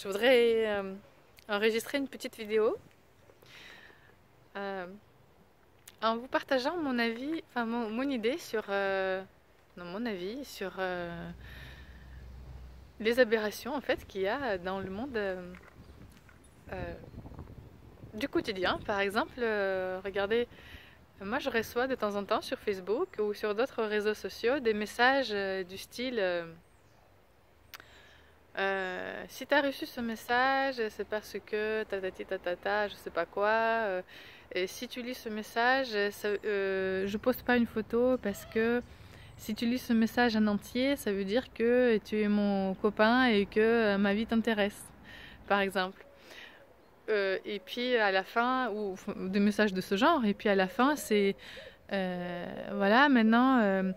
Je voudrais enregistrer une petite vidéo euh, en vous partageant mon avis, enfin mon idée sur, non, mon avis sur les aberrations en fait qu'il y a dans le monde euh, du quotidien. Par exemple, regardez, moi je reçois de temps en temps sur Facebook ou sur d'autres réseaux sociaux des messages du style si tu as reçu ce message, c'est parce que tatati tatata, je sais pas quoi. Et si tu lis ce message, je poste pas une photo parce que si tu lis ce message en entier, ça veut dire que tu es mon copain et que ma vie t'intéresse, par exemple. Et puis à la fin, ou des messages de ce genre, et puis à la fin, c'est voilà, maintenant.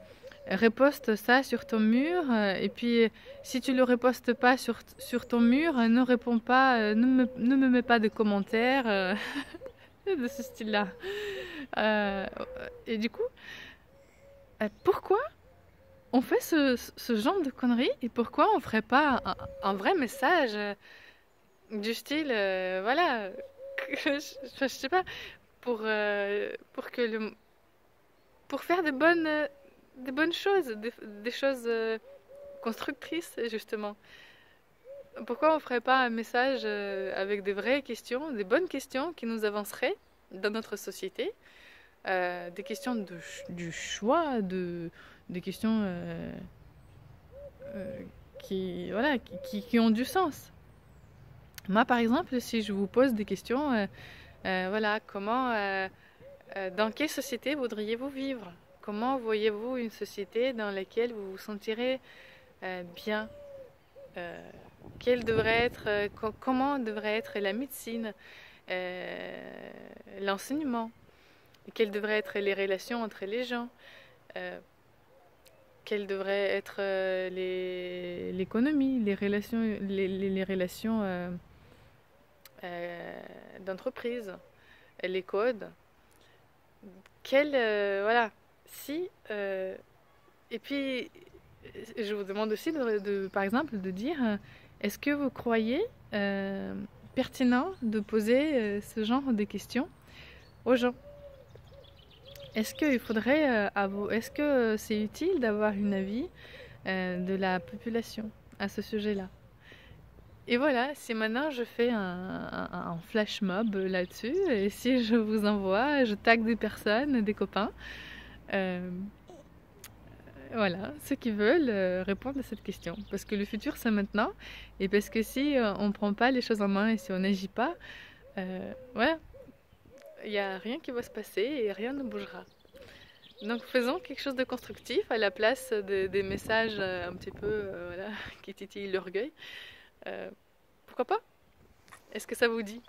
Reposte ça sur ton mur et puis si tu le repostes pas sur ton mur, ne réponds pas, ne me mets pas de commentaires de ce style-là. Euh, et du coup, pourquoi on fait ce genre de conneries et pourquoi on ferait pas un vrai message du style, voilà, je sais pas, pour que pour faire des bonnes choses, des choses constructrices, justement. Pourquoi on ne ferait pas un message avec des vraies questions, des bonnes questions qui nous avanceraient dans notre société, des questions du choix, des questions euh, voilà, qui ont du sens. Moi, par exemple, si je vous pose des questions, voilà, dans quelle société voudriez-vous vivre? Comment voyez-vous une société dans laquelle vous vous sentirez bien? Euh, comment devrait être la médecine, l'enseignement? Quelles devraient être les relations entre les gens? euh, Quelles devraient être l'économie, les relations d'entreprise, les codes? Voilà. Si Et puis je vous demande aussi par exemple de dire est-ce que vous croyez euh, pertinent de poser ce genre de questions aux gens? Est-ce que c'est utile d'avoir une avis de la population à ce sujet-là? Et voilà, si maintenant je fais un flash mob là-dessus, et si je vous envoie, je tag des personnes, des copains, euh, voilà, ceux qui veulent répondre à cette question. Parce que le futur, c'est maintenant. Et parce que si on ne prend pas les choses en main et si on n'agit pas, voilà, il n'y a rien qui va se passer et rien ne bougera. Donc faisons quelque chose de constructif à la place des messages un petit peu voilà, qui titillent l'orgueil. Pourquoi pas? Est-ce que ça vous dit?